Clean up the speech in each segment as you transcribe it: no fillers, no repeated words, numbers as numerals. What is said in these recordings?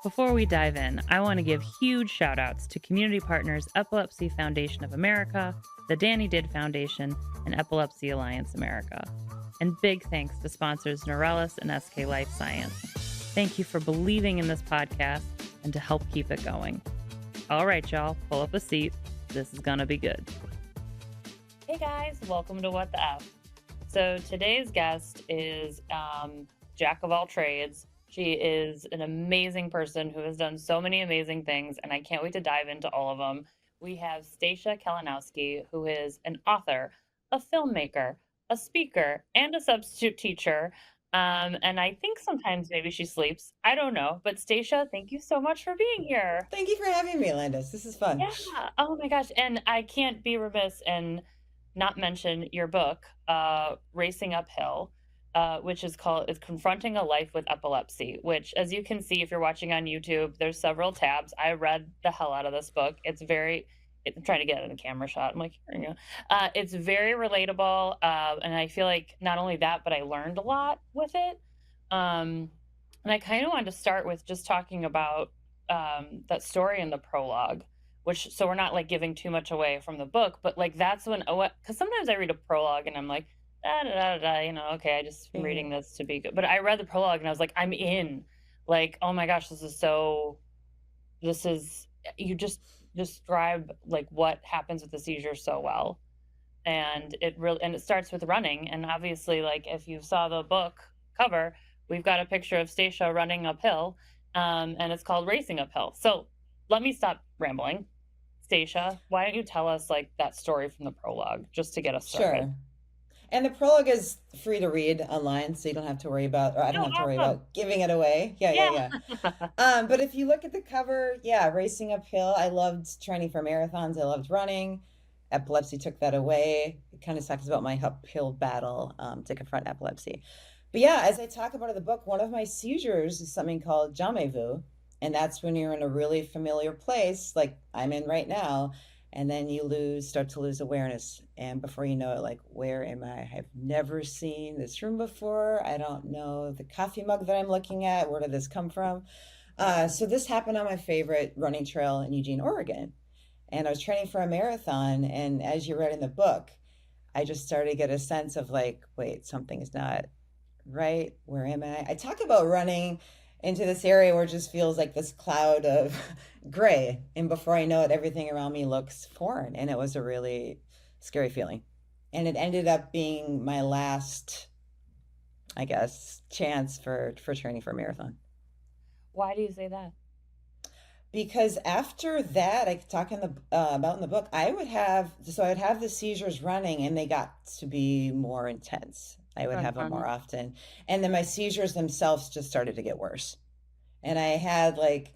Before we dive in, I want to give huge shout outs to community partners Epilepsy Foundation of America, the Danny Did Foundation, and Epilepsy Alliance America. And big thanks to sponsors Neurelis and SK Life Science. Thank you for believing in this podcast and to help keep it going. All right, y'all, pull up a seat. This is going to be good. Hey guys, welcome to What the F. So today's guest is Jack of all trades. She is an amazing person who has done so many amazing things, and I can't wait to dive into all of them. We have Stacia Kalinoski, who is an author, a filmmaker, a speaker, and a substitute teacher. And I think sometimes maybe she sleeps. I don't know. But Stacia, thank you so much for being here. Thank you for having me, Landis. This is fun. Yeah. Oh my gosh. And I can't be remiss and not mention your book, Racing Uphill, which is Confronting a Life with Epilepsy, which, as you can see, if you're watching on YouTube, there's several tabs. I read the hell out of this book. I'm trying to get it in a camera shot. I'm like, here you go. It's very relatable. And I feel like not only that, but I learned a lot with it. And I kind of wanted to start with just talking about that story in the prologue, so we're not like giving too much away from the book, but like that's when, because sometimes I read a prologue and I'm like, da, da, da, da, okay, I just am reading this to be good. But I read the prologue and I was like, I'm in. Like, oh my gosh, you just describe like what happens with the seizure so well. And it starts with running. And obviously, like if you saw the book cover, we've got a picture of Stacia running uphill, and it's called Racing Uphill. So let me stop rambling. Stacia, why don't you tell us like that story from the prologue just to get us started? Sure. And the prologue is free to read online, so you don't have to worry about, or I don't have to worry about giving it away. Yeah. But if you look at the cover, Racing Uphill. I loved training for marathons. I loved running. Epilepsy took that away. It kind of talks about my uphill battle to confront epilepsy. But yeah, as I talk about in the book, one of my seizures is something called jamais vu. And that's when you're in a really familiar place, like I'm in right now, and then you start to lose awareness. And before you know it, like, where am I? I've never seen this room before. I don't know the coffee mug that I'm looking at. Where did this come from? So this happened on my favorite running trail in Eugene, Oregon. And I was training for a marathon. And as you read in the book, I just started to get a sense of like, wait, something is not right. Where am I? I talk about running into this area where it just feels like this cloud of gray. And before I know it, everything around me looks foreign. And it was a really scary feeling. And it ended up being my last, I guess, chance for training for a marathon. Why do you say that? Because after that, I talk about in the book, I would have the seizures running and they got to be more intense. I would have them more often. And then my seizures themselves just started to get worse. And I had like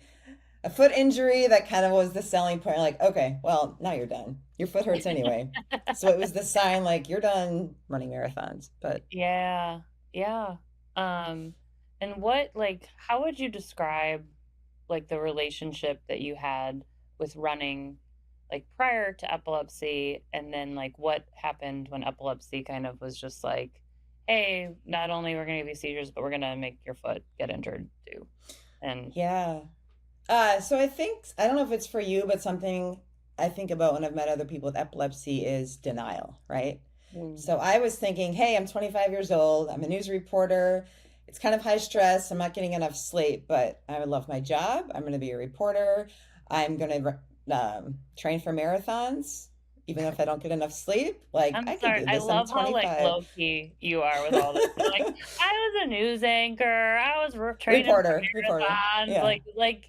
a foot injury that kind of was the selling point. Like, okay, well, now you're done. Your foot hurts anyway. So it was the sign like you're done running marathons. But yeah. And how would you describe like the relationship that you had with running like prior to epilepsy, and then like what happened when epilepsy kind of was just like, hey, not only we're going to give you seizures, but we're going to make your foot get injured too. And yeah. So I don't know if it's for you, but something I think about when I've met other people with epilepsy is denial, right? So I was thinking, hey, I'm 25 years old. I'm a news reporter. It's kind of high stress. I'm not getting enough sleep, but I love my job. I'm going to be a reporter. I'm going to train for marathons. Even if I don't get enough sleep, like I'm I sorry. can do I this. love I'm how like 25. low key you are with all this. Like, I was a news anchor. I was training for Reporter. marathons.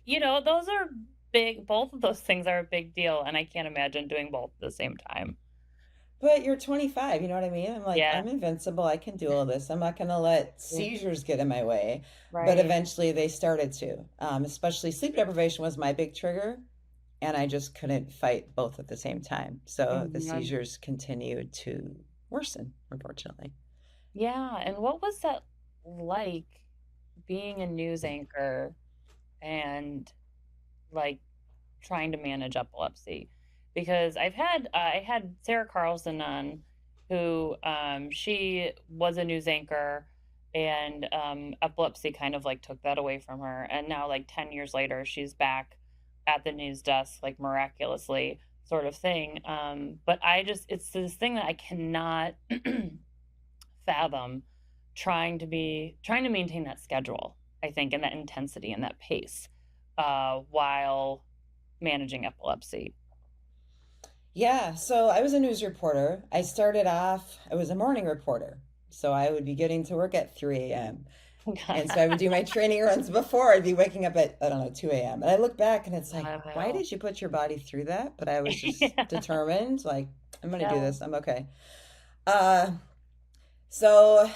Yeah. Those are big. Both of those things are a big deal, and I can't imagine doing both at the same time. But you're 25, you know what I mean? I'm like, Yeah. I'm invincible. I can do all this. I'm not going to let seizures get in my way. But Right. eventually they started to. Especially sleep deprivation was my big trigger. And I just couldn't fight both at the same time. So the seizures continued to worsen, unfortunately. Yeah. And what was that like being a news anchor and like trying to manage epilepsy? Because I had Sarah Carlson on, who she was a news anchor and epilepsy kind of like took that away from her. And now, like 10 years later, she's back at the news desk, like miraculously, sort of thing. But it's this thing that I cannot fathom trying to maintain that schedule, I think, and that intensity and that pace while managing epilepsy. Yeah, so I was a news reporter. I started off, I was a morning reporter. So I would be getting to work at 3 a.m. And so I would do my training runs before. I'd be waking up at, I don't know, 2 a.m. And I look back and it's like, why Wow. did you put your body through that? But I was just Yeah. determined, like, I'm going to do Yeah. this. I'm okay. Uh, so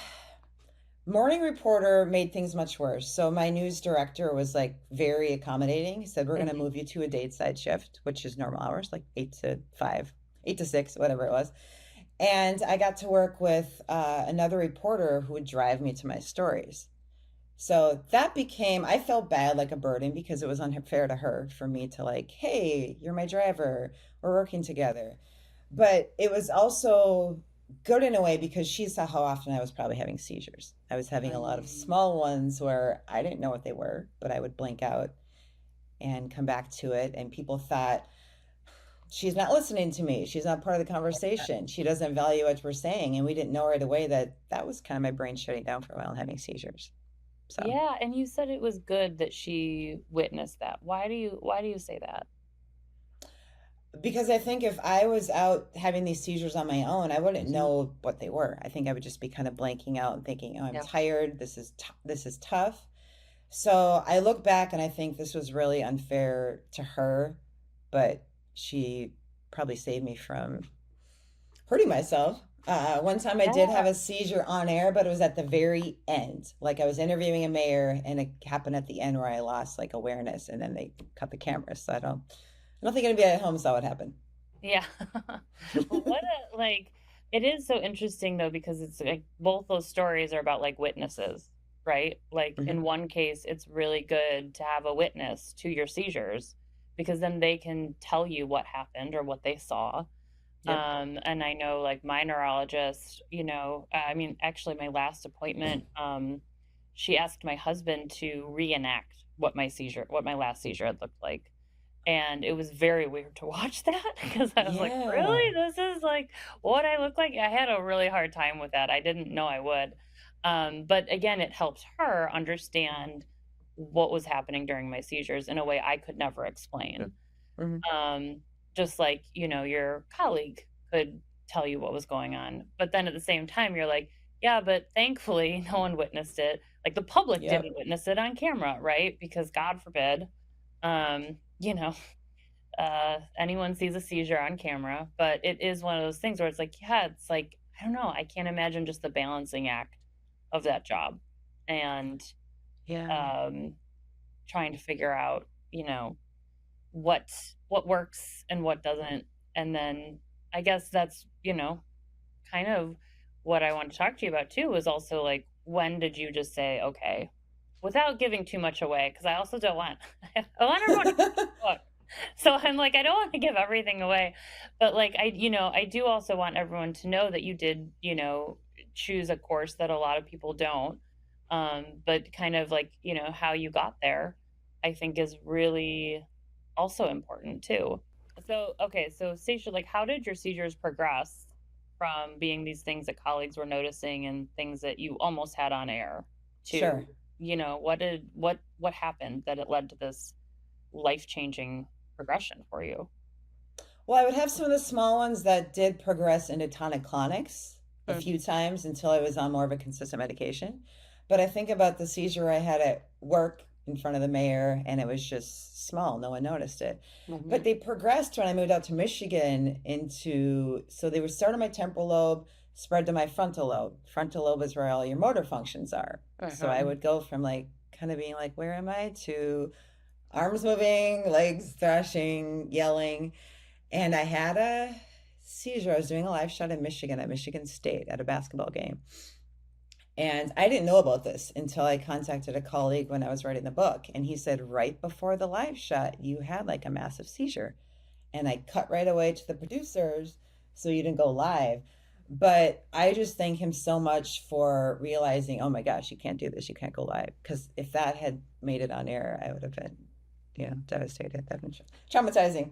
morning reporter made things much worse. So my news director was like very accommodating. He said, we're going to Mhm. move you to a date-side shift, which is normal hours, like 8 to 5, 8 to 6, whatever it was. And I got to work with another reporter who would drive me to my stories. So that became, I felt bad, like a burden, because it was unfair to her for me to, like, hey, you're my driver, we're working together. But it was also good in a way because she saw how often I was probably having seizures. I was having a lot of Mm. small ones where I didn't know what they were, but I would blink out and come back to it. And people thought, she's not listening to me. She's not part of the conversation. She doesn't value what we're saying. And we didn't know right away that that was kind of my brain shutting down for a while and having seizures. So. Yeah, and you said it was good that she witnessed that. Why do you say that? Because I think if I was out having these seizures on my own, I wouldn't Mhm. know what they were. I think I would just be kind of blanking out and thinking, "Oh, I'm Yeah. tired. This is tough." So I look back and I think this was really unfair to her, but she probably saved me from hurting myself. One time I did Yeah. have a seizure on air, but it was at the very end. Like I was interviewing a mayor, and it happened at the end where I lost like awareness, and then they cut the camera. So I don't think anybody at home saw what happened. Yeah. What a like it is so interesting though because it's like both those stories are about like witnesses, right? Like Hmm. in one case it's really good to have a witness to your seizures because then they can tell you what happened or what they saw. Yep. And I know like my neurologist, I mean actually my last appointment she asked my husband to reenact what my last seizure had looked like. And it was very weird to watch that because I was like, Yeah. "Really? This is, like, what I look like?" I had a really hard time with that, I didn't know I would. But again, it helped her understand what was happening during my seizures in a way I could never explain. Hmm. Um, just like, your colleague could tell you what was going on. But then at the same time, you're like, "Yeah, but thankfully, no one witnessed it." Like, the public Yep. didn't witness it on camera, right? Because God forbid, you know, anyone sees a seizure on camera, but it is one of those things where it's like, yeah, it's like, I don't know, I can't imagine just the balancing act of that job and Yeah. um, trying to figure out, what what works and what doesn't. And then I guess that's, kind of what I want to talk to you about too is also like when did you just say, okay, without giving too much away, because I also don't want I want everyone to read the book. So I'm like, I don't want to give everything away. But like I do also want everyone to know that you did, choose a course that a lot of people don't. But kind of like, how you got there, I think is really also important too. So okay, so Stacia, like how did your seizures progress from being these things that colleagues were noticing and things that you almost had on air Sure. to, what happened that it led to this life-changing progression for you? Well, I would have some of the small ones that did progress into tonic-clonics a Mm, few times until I was on more of a consistent medication. But I think about the seizure I had at work in front of the mayor, and it was just small. No one noticed it. But mhm, they progressed when I moved out to Michigan into, so they would start on my temporal lobe, spread to my frontal lobe. Frontal lobe is where all your motor functions are. So I mhm. would go from like kind of being like, where am I, to arms moving, legs thrashing, yelling. And I had a seizure. I was doing a live shot in Michigan at Michigan State at a basketball game. And I didn't know about this until I contacted a colleague when I was writing the book. And he said, right before the live shot, you had like a massive seizure. And I cut right away to the producers so you didn't go live. But I just thank him so much for realizing, oh my gosh, you can't do this, you can't go live. Because if that had made it on air, I would have been, devastated. That would been traumatizing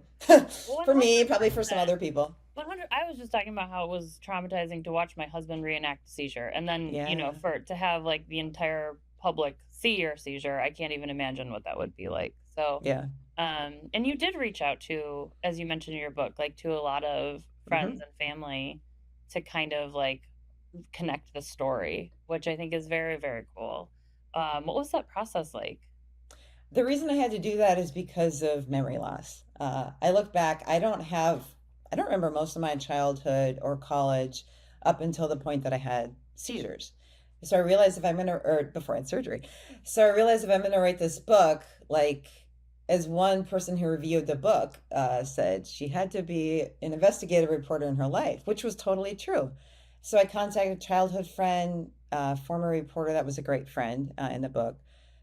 for me, probably for some 100%. other people. 100. I was just talking about how it was traumatizing to watch my husband reenact a seizure, and then Yeah, for to have like the entire public see your seizure. I can't even imagine what that would be like. So, yeah. and you did reach out to, as you mentioned in your book, like to a lot of friends Hmm. and family to kind of like connect the story, which I think is very, very cool. What was that process like? The reason I had to do that is because of memory loss. I look back, I don't remember most of my childhood or college up until the point that I had seizures. So I realized if I'm gonna, or before I had surgery, so I realized if I'm gonna write this book, like, as one person who reviewed the book said, she had to be an investigative reporter in her life, which was totally true. So I contacted a childhood friend, former reporter that was a great friend in the book,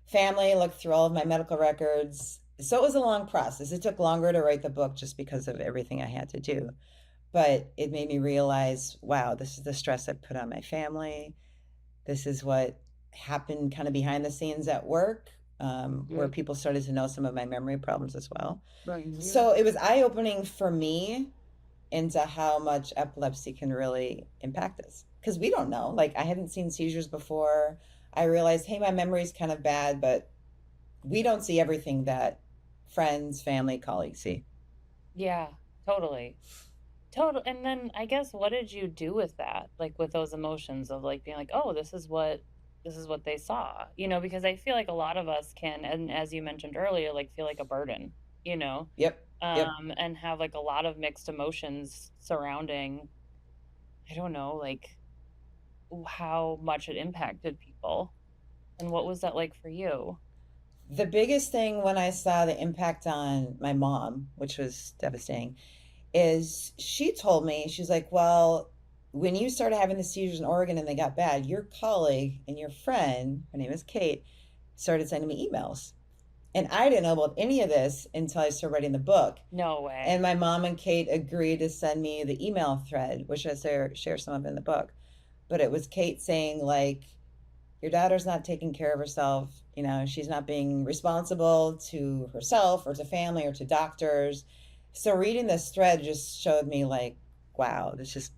family, looked through all of my medical records. So it was a long process. It took longer to write the book just because of everything I had to do. But it made me realize, wow, this is the stress I put on my family. This is what happened kind of behind the scenes at work, where people started to know some of my memory problems as well. So it was eye opening for me into how much epilepsy can really impact us. Because we don't know. Like, I hadn't seen seizures before. I realized, hey, my memory's kind of bad, but we don't see everything that friends, family, colleagues see. Yeah, totally. Total. And then I guess what did you do with that? Like with those emotions of like being like, "Oh, this is what they saw." Because I feel like a lot of us can, and as you mentioned earlier, like feel like a burden, you know, Yep, yep. and have like a lot of mixed emotions surrounding, I don't know, like how much it impacted people. And what was that like for you? The biggest thing when I saw the impact on my mom, which was devastating, is she told me, she's like, well, when you started having the seizures in Oregon and they got bad, your colleague and your friend, her name is Kate, started sending me emails. And I didn't know about any of this until I started writing the book. No And way. my mom and Kate agreed to send me the email thread, which I share some of in the book. But it was Kate saying, like, your daughter's not taking care of herself. She's not being responsible to herself or to family or to doctors. So reading this thread just showed me, like, wow, this is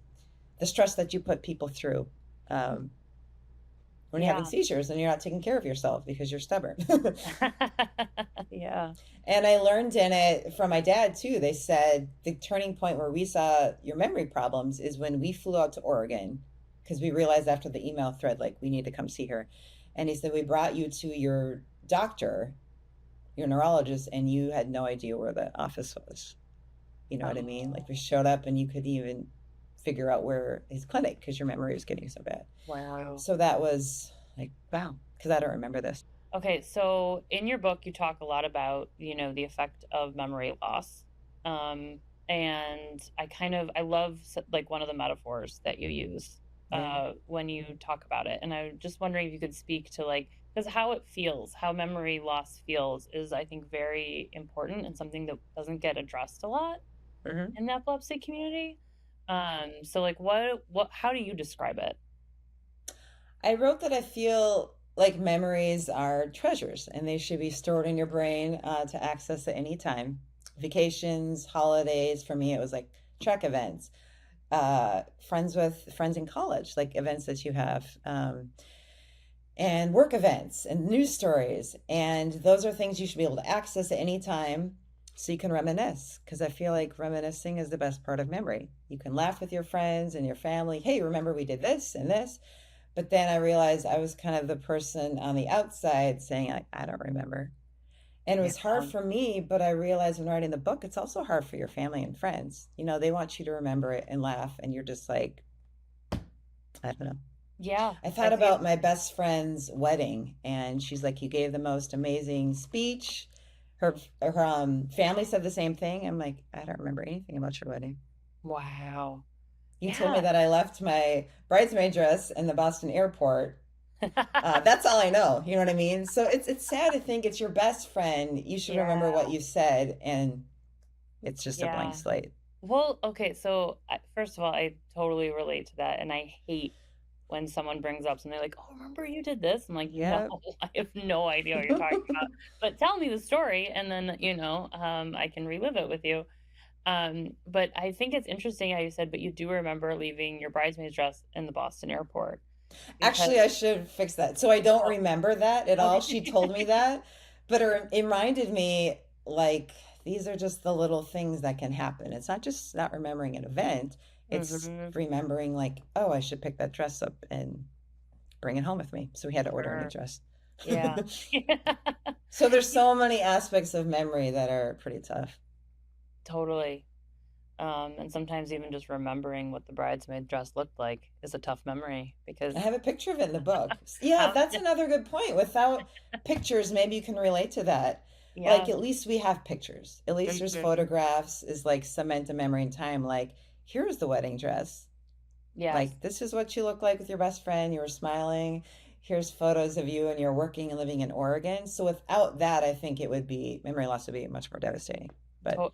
the stress that you put people through um, when you're having Yeah. seizures and you're not taking care of yourself because you're stubborn. Yeah. And I learned in it from my dad too. They said the turning point where we saw your memory problems is when we flew out to Oregon because we realized after the email thread, like, we need to come see her. And he said, we brought you to your doctor, your neurologist, and you had no idea where the office was. You know what I mean? Like, we Oh, showed up and you couldn't even figure out where his clinic because your memory was getting so bad. wow. So that was like, wow, because I don't remember this. Okay, so in your book, you talk a lot about, the effect of memory loss. And I love like one of the metaphors that you use Yeah. when you talk about it. And I'm just wondering if you could speak to like, because how it feels, how memory loss feels is, I think, very important and something that doesn't get addressed a lot Hmm. in the epilepsy community. So like how do you describe it? I wrote that I feel like memories are treasures and they should be stored in your brain to access at any time. Vacations, holidays, for me, it was like track events, friends with friends in college, like events that you have, and work events and news stories. And those are things you should be able to access at any time so you can reminisce. Because I feel like reminiscing is the best part of memory. You can laugh with your friends and your family. Hey, remember we did this and this? But then I realized I was kind of the person on the outside saying, I don't remember. And it Yeah. was hard for me, but I realized when writing the book, it's also hard for your family and friends. They want you to remember it and laugh, and you're just like, I don't know. Yeah, I I thought feel about my best friend's wedding, and she's like, "You gave the most amazing speech." Her family said the same thing. I'm like, I don't remember anything about your wedding. wow. You told me Yeah. that I left my bridesmaid dress in the Boston airport. That's all I know. You know what I mean? So it's sad to think it's your best friend. You should remember Yeah. what you said, and it's just a blank Yeah. slate. Well, okay, so first of all, I totally relate to that, and I hate when someone brings up something like, "Oh, remember you did this?" I'm like, "No, Yep. I have no idea what you're talking about, but tell me the story, and then I can relive it with you." But I think it's interesting how you said, "But you do remember leaving your bridesmaid's dress in the Boston airport," because Actually, I should fix that. So I don't oh, remember that at all. She told me okay, that, but it reminded me like these are just the little things that can happen. It's not just not remembering an event, it's hmm remembering like, oh, I should pick that dress up and bring it home with me. So we had to order a new sure, dress. yeah, So there's so many aspects of memory that are pretty tough. totally. And sometimes even just remembering what the bridesmaid dress looked like is a tough memory I because have a picture of it in the book. Yeah, how, that's another good point. Without pictures, maybe you can relate to that. Like, yeah, at least we have pictures. At least there's mhm, photographs, is like cement a memory in time. Like, here's the wedding dress. yes, Like, this is what you look like with your best friend. You were smiling. Here's photos of you and you're working and living in Oregon. So without that, I think it would be, memory loss would be much more devastating. But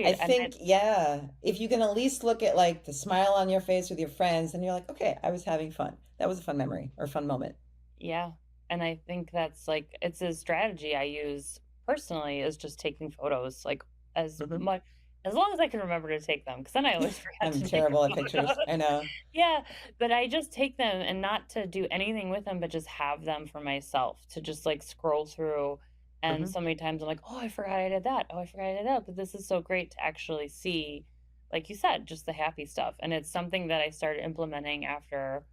I agreed. And think, yeah, if you can at least look at like the smile on your face with your friends and you're like, okay, I was having fun. That was a fun memory or fun moment. yeah, and I think that's like it's a strategy I use personally is just taking photos like as Hmm. much as long as I can remember to take them because then I always forget I'm to take terrible at a pictures. photo. I know. Yeah, but I just take them and not to do anything with them, but just have them for myself to just like scroll through. And Hmm. so many times I'm like, oh, I forgot I did that. Oh, I forgot I did that. But this is so great to actually see, like you said, just the happy stuff. And it's something that I started implementing after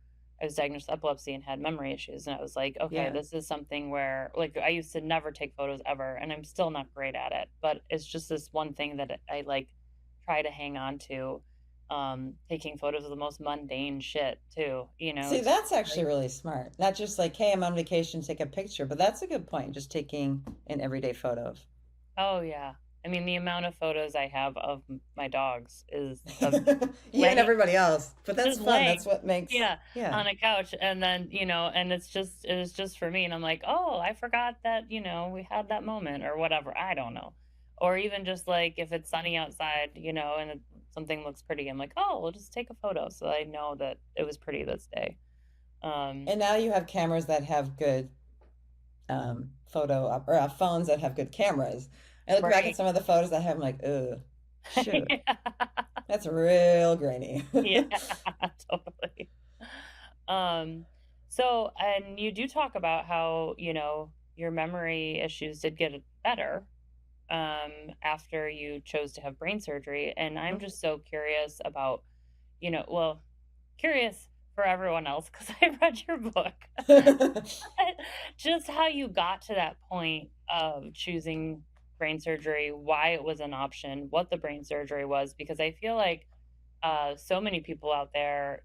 I was diagnosed with epilepsy and had memory issues. And I was like, okay, Yeah. this is something where, like, I used to never take photos ever, and I'm still not great at it. But it's just this one thing that I like try to hang on to taking photos of the most mundane shit too, See, just that's actually like, really smart. Not just like, hey, I'm on vacation, take a picture, but that's a good point. Just taking an everyday photo of oh yeah. I mean, the amount of photos I have of my dogs is of you and laying everybody else. But that's just fun. That's laying, what makes, yeah, yeah. on a couch, and then, and it was just for me, and I'm like, "Oh, I forgot that, we had that moment," or whatever, I don't know. Or even just, like, if it's sunny outside, and something looks pretty, I'm like, "Oh, we'll just take a photo so I know that it was pretty this day." Um, And now you have cameras that have good or phones that have good cameras. I look back at right. some of the photos I have, I'm like, ugh, shoot, Yeah. that's real grainy. Yeah, totally. Um, and you do talk about how, your memory issues did get better after you chose to have brain surgery. And I'm just so curious about, well, curious for everyone else because I read your book, just how you got to that point of choosing brain surgery, why it was an option, what the brain surgery was, because I feel like so many people out there,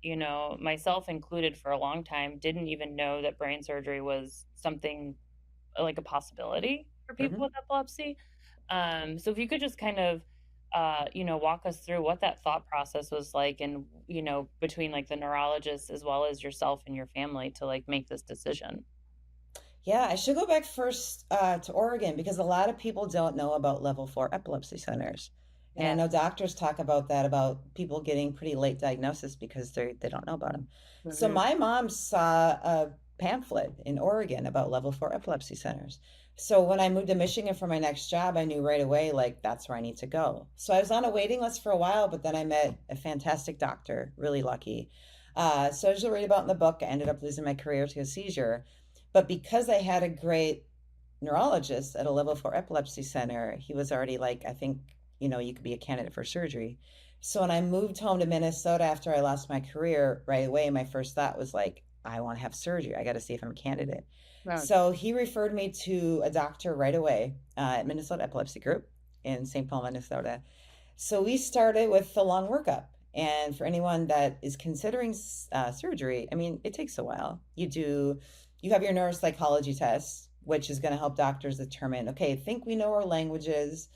myself included for a long time, didn't even know that brain surgery was something like a possibility for people Hmm. with epilepsy. So if you could just kind of, walk us through what that thought process was like and, between like the neurologist as well as yourself and your family to like make this decision. Yeah, I should go back first to Oregon because a lot of people don't know about level 4 epilepsy centers. And I Yes. know doctors talk about that, about people getting pretty late diagnosis because they don't know about them. So Hmm. my mom saw a pamphlet in Oregon about level 4 epilepsy centers. So when I moved to Michigan for my next job, I knew right away, like, that's where I need to go. So I was on a waiting list for a while, but then I met a fantastic doctor, really lucky. So as you'll read about in the book, I ended up losing my career to a seizure. But because I had a great neurologist at a level 4 epilepsy center, he was already like, I think, you could be a candidate for surgery. So when I moved home to Minnesota after I lost my career right away, my first thought was like, I want to have surgery. I got to see if I'm a candidate. Right. So he referred me to a doctor right away at Minnesota Epilepsy Group in St. Paul, Minnesota. So we started with the long workup. And for anyone that is considering surgery, I mean, it takes a while. You have your neuropsychology test, which is going to help doctors determine, okay, I think we know our languages,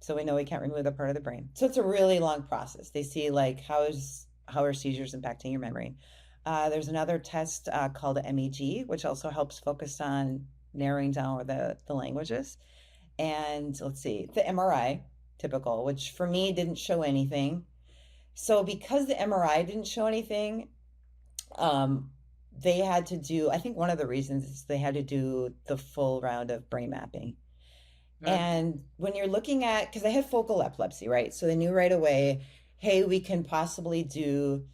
so we know we can't remove that part of the brain. So it's a really long process. They see like how are seizures impacting your memory. There's another test called MEG, which also helps focus on narrowing down the languages. And let's see, the MRI. typical, which for me didn't show anything. So because the MRI didn't show anything, um, they had to do, I think one of the reasons is they had to do the full round of brain mapping. Mhm. And when you're looking at, because I had focal epilepsy, right? So they knew right away, hey, we can possibly do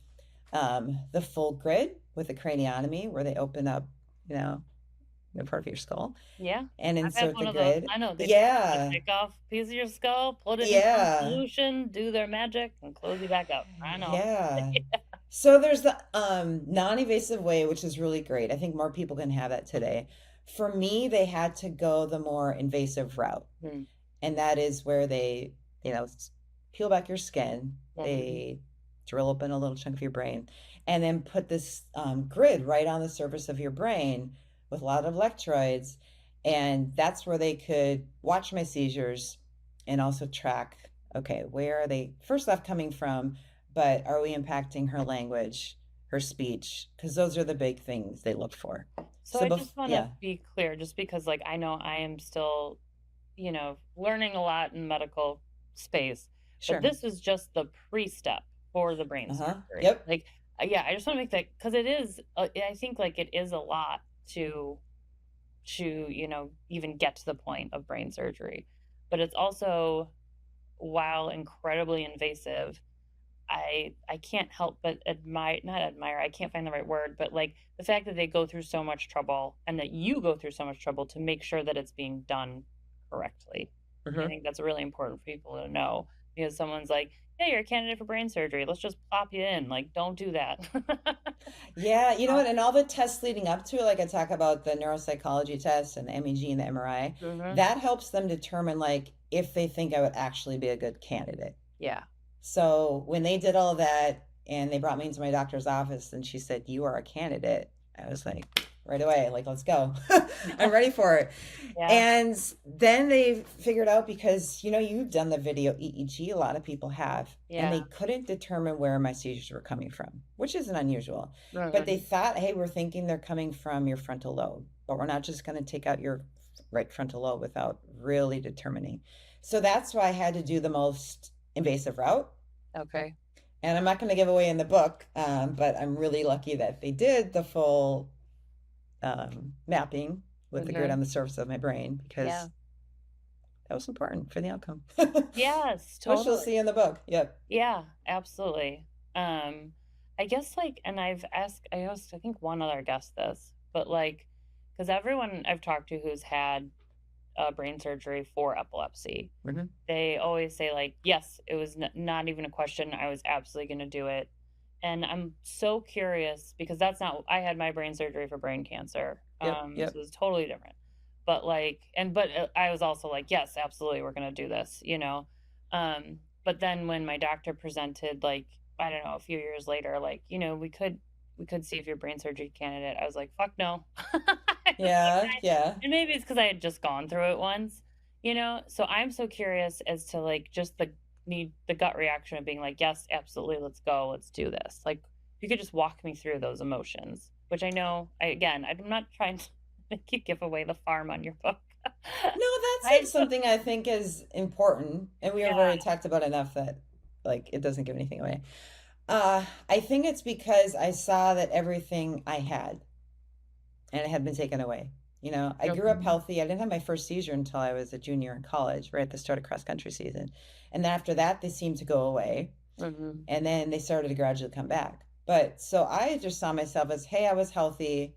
the full grid with a craniotomy where they open up, you know, the part of your skull Yeah. and I've had insert one the of those. grid. I know they Yeah, take off a piece of your skull, put it in some yeah, solution, do their magic, and close you back up. I know. yeah. So there's the non-invasive way, which is really great. I think more people can have that today. For me, they had to go the more invasive route. Mm, And that is where they, peel back your skin. mhm. They drill open a little chunk of your brain and then put this grid right on the surface of your brain with a lot of electrodes. And that's where they could watch my seizures and also track, okay, where are they first off coming from, but are we impacting her language, her speech? Because those are the big things they look for. So So, I just want to yeah, be clear, just because like I know I am still, learning a lot in medical space, but sure. this is just the pre-step for the brain Uh-huh. surgery. Yep. Like, yeah, I just want to make that because it is, I think like it is a lot to even get to the point of brain surgery, but it's also, while incredibly invasive, I can't help but admire, not admire, I can't find the right word, but like the fact that they go through so much trouble and that you go through so much trouble to make sure that it's being done correctly. I Hmm. think that's really important for people to know, because someone's like, "Hey, you're a candidate for brain surgery. Let's just plop you in." Like, don't do that. Yeah, you know what? And all the tests leading up to it, like I talk about the neuropsychology tests and the MEG and the MRI, Mhm. that helps them determine like if they think I would actually be a good candidate. Yeah. So when they did all of that and they brought me into my doctor's office and she said, "You are a candidate," I was like, right away, like, let's go. I'm ready for it. Yeah. And then they figured out because, you've done the video EEG, a lot of people have, and Yeah. they couldn't determine where my seizures were coming from, which isn't unusual. But they Mhm. thought, hey, we're thinking they're coming from your frontal lobe, but we're not just going to take out your right frontal lobe without really determining. So that's why I had to do the most invasive route. Okay. And I'm not going to give away in the book, but I'm really lucky that they did the full mapping with the grid Mhm. on the surface of my brain Yeah. because that was important for the outcome. Yes, Which you'll totally. see in the book. Yep. Yeah, absolutely. Um, I guess like, and I asked, I think one other guest this, but like, because everyone I've talked to who's had brain surgery for epilepsy, Hmm. they always say like, yes, it was not even a question. I was absolutely going to do it. And I'm so curious because that's not, I had my brain surgery for brain cancer. Yep. So Yep. it's totally different. But like, but I was also like, yes, absolutely, we're going to do this. But then when my doctor presented, like, I don't know, a few years later, like, we could see if you're a brain surgery candidate. I was like, fuck no. I was like, Yeah. Yeah. and maybe it's because I had just gone through it once. So I'm so curious as to like just the gut reaction of being like, yes, absolutely, let's go, let's do this. Like, if you could just walk me through those emotions, which I know, I'm not trying to make you give away the farm on your book. No, that's I like just, something I think is important, and we have already yeah, talked about enough that like it doesn't give anything away. I think it's because I saw that everything I had and it had been taken away. I grew up okay. healthy. I didn't have my first seizure until I was a junior in college, right at the start of cross country season. And then after that, they seemed to go away. Hmm. And then they started to gradually come back. But so I just saw myself as, hey, I was healthy.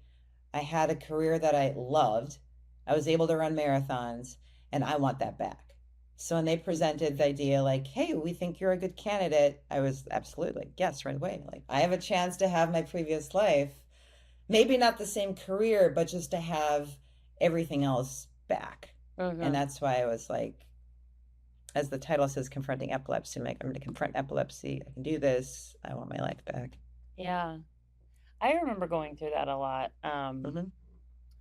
I had a career that I loved. I was able to run marathons, and I want that back. So when they presented the idea, like, hey, we think you're a good candidate, I was absolutely like, yes, right away. Like, I have a chance to have my previous life, maybe not the same career, but just to have everything else back. And Hmm. that's why I was like, as the title says, confronting epilepsy. I'm like, I'm going to confront epilepsy. I can do this. I want my life back. Yeah, I remember going through that a lot. Hmm.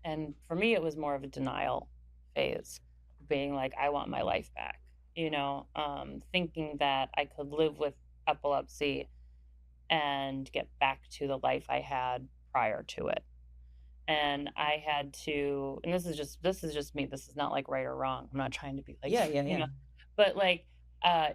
And for me, it was more of a denial phase, being like, I want my life back, thinking that I could live with epilepsy and get back to the life I had prior to it. And I had and this is just me. This is not like right or wrong. I'm not trying to be like, Yeah, yeah, you yeah. know, but like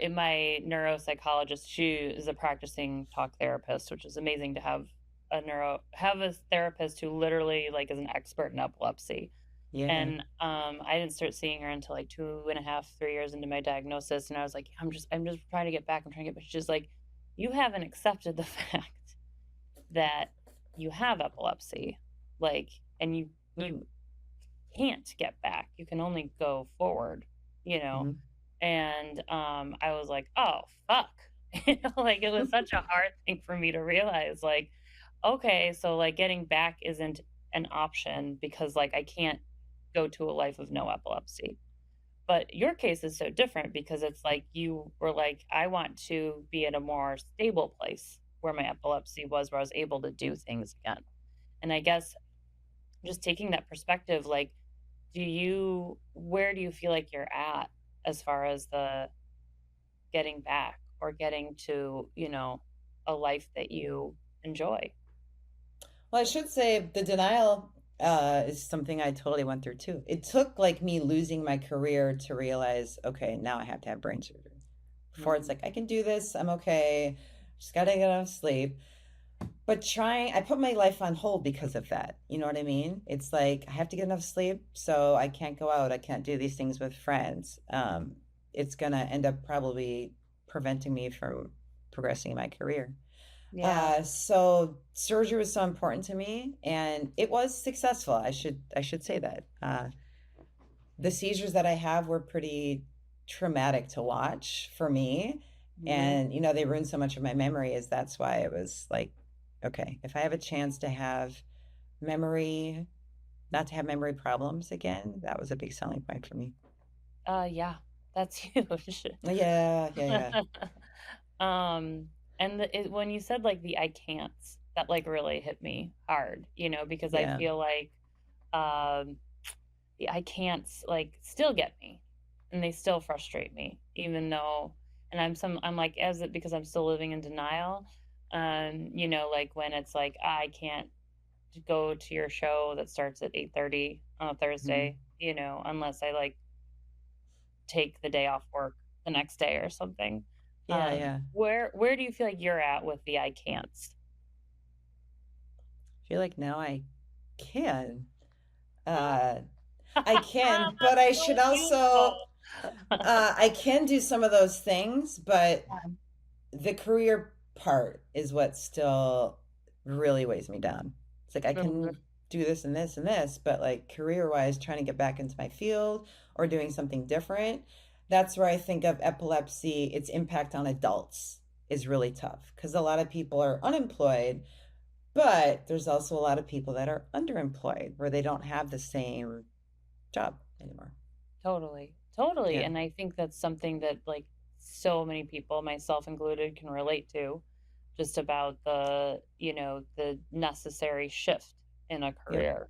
in my neuropsychologist, she is a practicing talk therapist, which is amazing to have a therapist who literally like is an expert in epilepsy. Yeah. And I didn't start seeing her until like 2.5, 3 years into my diagnosis. And I was like, I'm just trying to get back. I'm trying to get back. She's like, you haven't accepted the fact that you have epilepsy. Like, and you can't get back. You can only go forward, you know? Mhm. And I was like, oh, fuck. Like it was such a hard thing for me to realize, like, okay, so like getting back isn't an option because like I can't go to a life of no epilepsy. But your case is so different because it's like you were like, I want to be in a more stable place where my epilepsy was, where I was able to do things again. And I guess just taking that perspective, like, where do you feel like you're at as far as the getting back or getting to, a life that you enjoy? Well, I should say the denial is something I totally went through too. It took like me losing my career to realize, okay, now I have to have brain surgery. Before it's Mhm. like, I can do this, I'm okay, just gotta get enough sleep. But I put my life on hold because of that. You know what I mean? It's like I have to get enough sleep, so I can't go out, I can't do these things with friends. It's gonna end up probably preventing me from progressing in my career. Yeah, So surgery was so important to me, and it was successful. I should say that. The seizures that I have were pretty traumatic to watch for me, mhm. and they ruined so much of my memory. Is That's why it was like, okay, if I have a chance to have memory, not to have memory problems again, that was a big selling point for me. Yeah, that's huge. Yeah, yeah, yeah, And when you said like the "I can'ts," that like really hit me hard, because I yeah. feel like um, the "I can'ts" like still get me, and they still frustrate me, even though, and I'm like, as it because I'm still living in denial. Like when it's like I can't go to your show that starts at 8:30 on a Mhm. Thursday, unless I like take the day off work the next day or something. Yeah, yeah. Where do you feel like you're at with the "I can'ts"? I feel like now I can. Oh, Uh, I can, but that's I so should also, beautiful. I can do some of those things, but Yeah. the career part is what still really weighs me down. It's like I Mhm. can do this and this and this, but like career wise, trying to get back into my field or doing something different, that's where I think of epilepsy, its impact on adults is really tough because a lot of people are unemployed, but there's also a lot of people that are underemployed where they don't have the same job anymore. Totally, totally, Yeah. and I think that's something that, like, so many people, myself included, can relate to, just about the necessary shift in a Yep. career.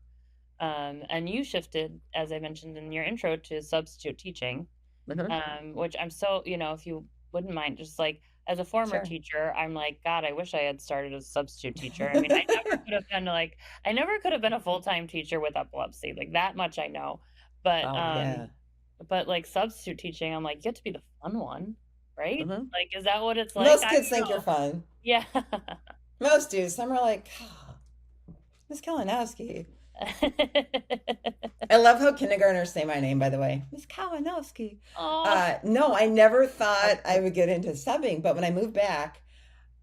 And you shifted, as I mentioned in your intro, to substitute teaching, Hmm. which I'm so, if you wouldn't mind, just like as a former Sure. teacher, I'm like, God, I wish I had started as a substitute teacher. I mean, I never could have been a full-time teacher with epilepsy, like that much I know. But, Oh, yeah. like substitute teaching, I'm like, you get to be the fun one, right? Hmm. Like, is that what it's like? Most I kids don't think you're know. fun. Yeah. Most do. Some are like, oh, Miss Kalinowski. I love how kindergartners say my name, by the way. Miss Kalinowski. Oh, No, I never that's thought I so would get into subbing, but when I moved back,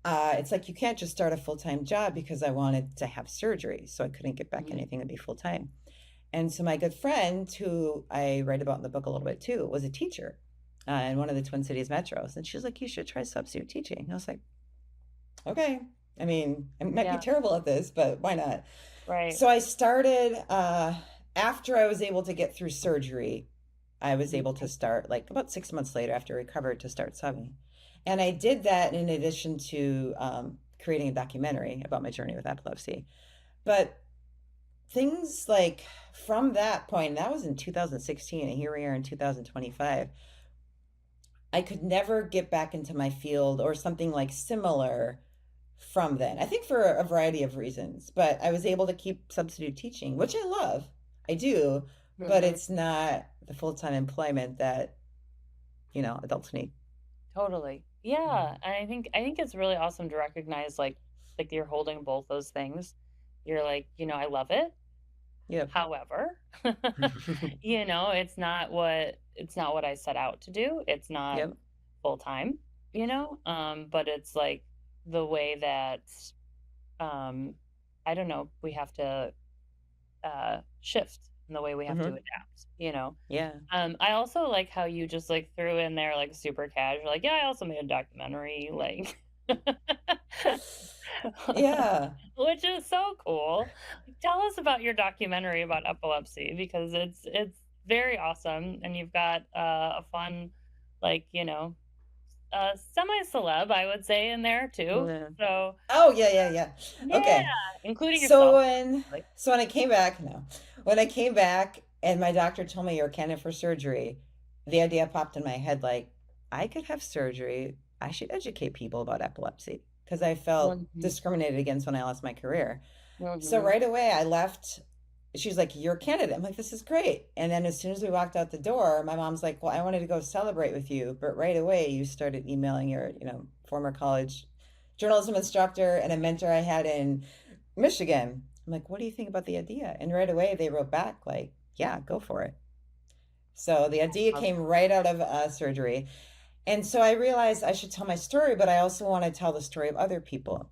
it's like you can't just start a full-time job because I wanted to have surgery, so I couldn't get back mhm. anything to be full-time. And so my good friend, who I write about in the book a little bit too, was a teacher in one of the Twin Cities metros, and she was like, "You should try substitute teaching." And I was like, "Okay." I mean, I might be Yeah, terrible at this, but why not? right. So I started after I was able to get through surgery. I was able to Mhm. start like about 6 months later after I recovered to start subbing. And I did that in addition to creating a documentary about my journey with epilepsy. But things like from that point, that was in 2016, and here we are in 2025, I could never get back into my field or something like similar from then. I think for a variety of reasons, but I was able to keep substitute teaching, which I love. I do, but Mhm. it's not the full-time employment that, adults need. Totally. Yeah, Mhm. and I think it's really awesome to recognize like you're holding both those things. You're like, I love it. Yep. However, it's not what I set out to do. It's not Yep. full time, but it's like the way that um I don't know, we have to shift in the way we have to Hmm. adapt. Yeah. I also like how you just like threw in there like super casual, like, yeah, I also made a documentary, like Yeah. which is so cool. Tell us about your documentary about epilepsy because it's very awesome and you've got a fun like, semi celeb, I would say, in there too. Yeah. So Oh, yeah, yeah, yeah. yeah, Okay. including So yourself. when Like, so when I came back, no. When I came back and my doctor told me you're a candidate for surgery, the idea popped in my head like I could have surgery. I should educate people about epilepsy because I felt mhm, discriminated against when I lost my career. So mhm. right away I left. She's like, "You're a candidate." I'm like, "This is great." And then as soon as we walked out the door, my mom's like, "Well, I wanted to go celebrate with you, but right away you started emailing your, former college journalism instructor and a mentor I had in Michigan." I'm like, "What do you think about the idea?" And right away they wrote back like, "Yeah, go for it." So the idea Love came right out of surgery. And so I realized I should tell my story, but I also want to tell the story of other people.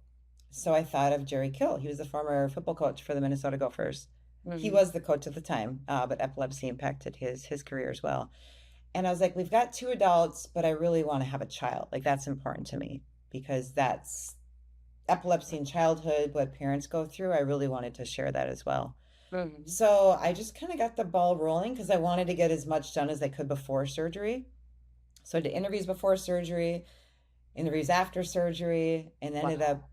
So I thought of Jerry Kill. He was the former football coach for the Minnesota Gophers. He mhm. was the coach at the time, but epilepsy impacted his career as well. And I was like, we've got two adults, but I really want to have a child. Like that's important to me because that's epilepsy in childhood, what parents go through. I really wanted to share that as well. Mhm. So I just kind of got the ball rolling because I wanted to get as much done as I could before surgery. So I did interviews before surgery, interviews after surgery, and ended Wow. up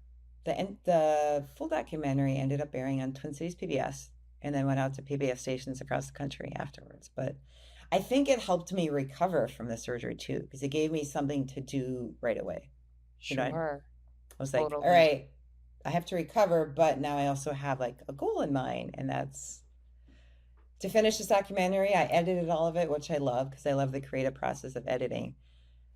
the full documentary ended up airing on Twin Cities PBS, and then went out to PBS stations across the country afterwards. But I think it helped me recover from the surgery too, because it gave me something to do right away. I Sure. was like, all Totally. right, I have to recover, but now I also have like a goal in mind, and that's to finish this documentary. I edited all of it, which I love because I love the creative process of editing. You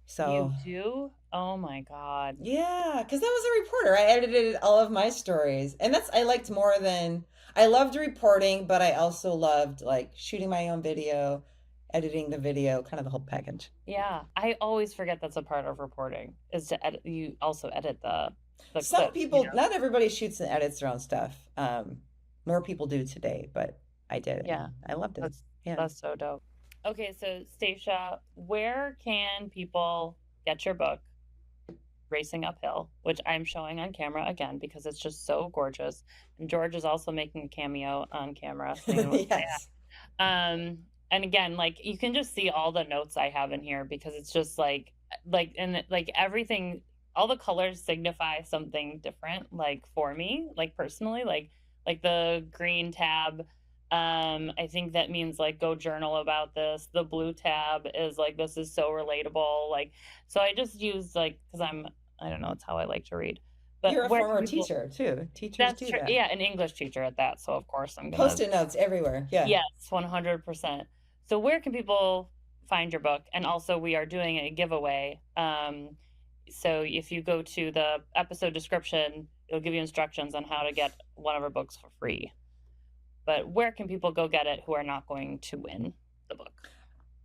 So do? Oh my God. yeah, because I was a reporter. I edited all of my stories. And that's I liked more than I loved reporting, but I also loved like shooting my own video, editing the video, kind of the whole package. Yeah. I always forget that's a part of reporting is to edit. You also edit the Some clips, people, not everybody shoots and edits their own stuff. More people do today, but I did it Yeah. and I loved it. That's Yeah. that's so dope. Okay, so Stacia, where can people get your book, Racing Uphill, which I'm showing on camera again because it's just so gorgeous. And George is also making a cameo on camera, so anyone wants to say Yes. and again, like you can just see all the notes I have in here because it's just like everything, all the colors signify something different, like for me, like personally, like the green tab. I think that means like go journal about this. The blue tab is like this is so relatable. Like so I just use like because I don't know, it's how I like to read. But You're a where can former people teacher too. Teachers that's do true. that. Yeah, an English teacher at that. So of course I'm gonna Post-it notes everywhere. Yeah. yes, 100%. So where can people find your book? And also we are doing a giveaway. So if you go to the episode description, it'll give you instructions on how to get one of our books for free. But where can people go get it who are not going to win the book?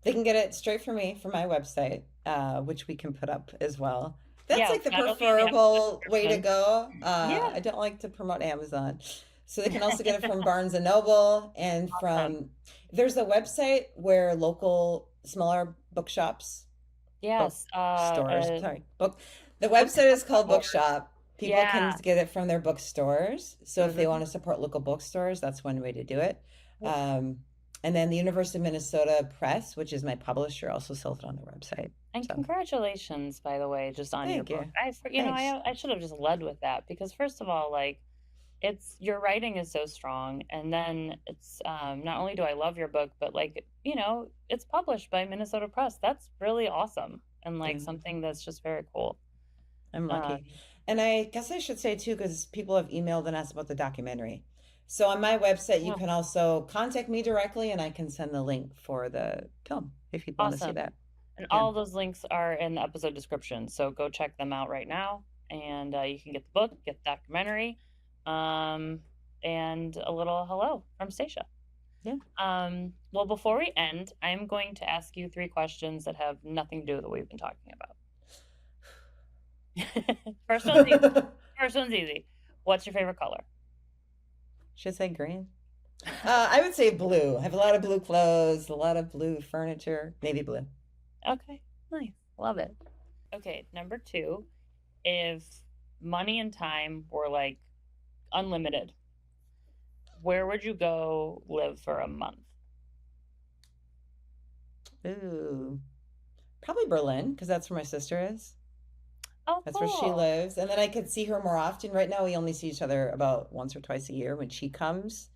They can get it straight from me from my website, which we can put up as well. That's Yeah, like the that'll be in the episode preferable way to description. go. Yeah, I don't like to promote Amazon. So they can also get it from Barnes and Noble and awesome. from there's a website where local smaller bookshops, Yes, bookstores, sorry, book. The website is called bookshop.org. Bookshop. People can Yeah. get it from their bookstores. So if they want Mhm. to support local bookstores, that's one way to do it. Yep. Um, and then the University of Minnesota Press, which is my publisher, also sells it on their website. And So congratulations, by the way, just on your thank book. you. Thanks. I should have just led with that because first of all, like it's your writing is so strong, and then it's not only do I love your book, but like it's published by Minnesota Press. That's really awesome, and like Yeah, something that's just very cool. I'm Um, lucky. And I guess I should say too, because people have emailed and asked about the documentary. So on my website, you yeah, can also contact me directly and I can send the link for the film if you'd want to see awesome. that. And Yeah. all those links are in the episode description. So go check them out right now. And you can get the book, get the documentary, and a little hello from Stacia. Yeah. Well, before we end, I'm going to ask you 3 questions that have nothing to do with what we've been talking about. First one's easy. First one's easy. What's your favorite color? Should I say green? I would say blue. I have a lot of blue clothes, a lot of blue furniture, navy blue. Okay, nice. Love it. Okay, number 2, if money and time were like unlimited, where would you go live for a month? Ooh, probably Berlin, because that's where my sister is. Oh, That's where she cool. lives. And then I could see her more often. Right now, we only see each other about once or twice a year when she comes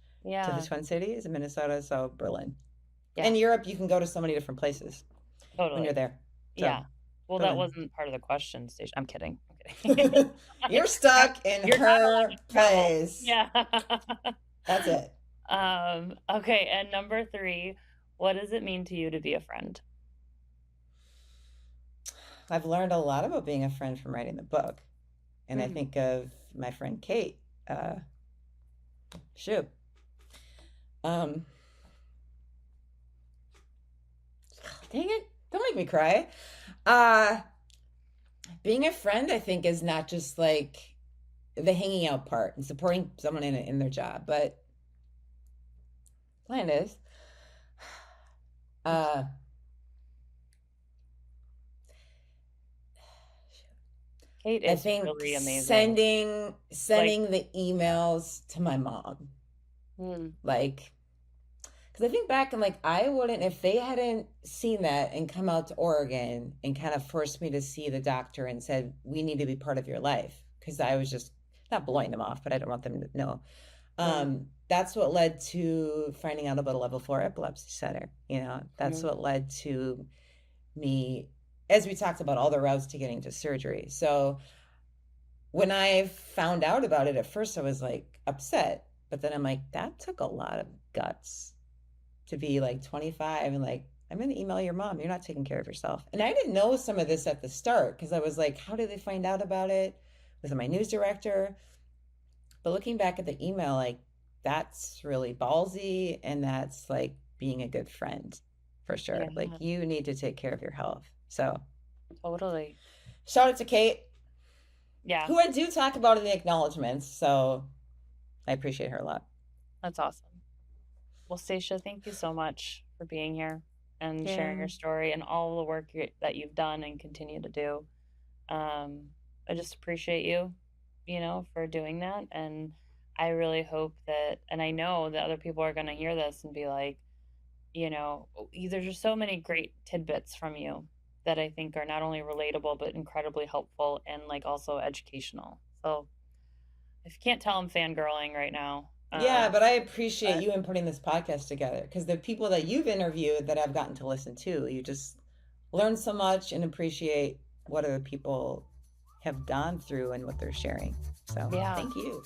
to the Yeah, Twin Cities in Minnesota. So Berlin. yeah, In Europe, you can go to so many different places when you're totally. there. So Yeah. Well, that Berlin. wasn't part of the question, Station. I'm kidding. I'm kidding. You're stuck in You're not allowed her to travel. place. Yeah. That's it. Okay, and number 3, what does it mean to you to be a friend? I've learned a lot about being a friend from writing the book. And I Mm. think of my friend Kate. Shoot. Um, Dang it. Don't make me cry. Uh, Being a friend, I think, is not just like the hanging out part and supporting someone in their job, but plan is uh Kate I is think really amazing. sending Like, the emails to my mom. mm, Like, because I think back and like I wouldn't, if they hadn't seen that and come out to Oregon and kind of forced me to see the doctor and said, we need to be part of your life. Because I was just not blowing them off, but I don't want them to know. mm, That's what led to finding out about a level 4 epilepsy center. That's mm, what led to me, as we talked about, all the routes to getting to surgery. So when I found out about it at first, I was like upset, but then I'm like, that took a lot of guts to be like 25 and like, I'm going to email your mom. You're not taking care of yourself. And I didn't know some of this at the start because I was like, how did they find out about it? Was it my news director? But looking back at the email, like, that's really ballsy. And that's like being a good friend for sure. yeah, Like, you need to take care of your health. So, totally. shout out to Kate, Yeah, who I do talk about in the acknowledgments. So, I appreciate her a lot. that's awesome. Well, Stacia, thank you so much for being here and sharing Yeah. your story and all the work that you've done and continue to do. I just appreciate you, for doing that. And I really hope that, and I know that other people are going to hear this and be like, there's just so many great tidbits from you that I think are not only relatable, but incredibly helpful and like also educational. So if you can't tell, I'm fangirling right now. Yeah, but I appreciate But you and putting this podcast together because the people that you've interviewed that I've gotten to listen to, you just learn so much and appreciate what other people have gone through and what they're sharing. So yeah. thank you.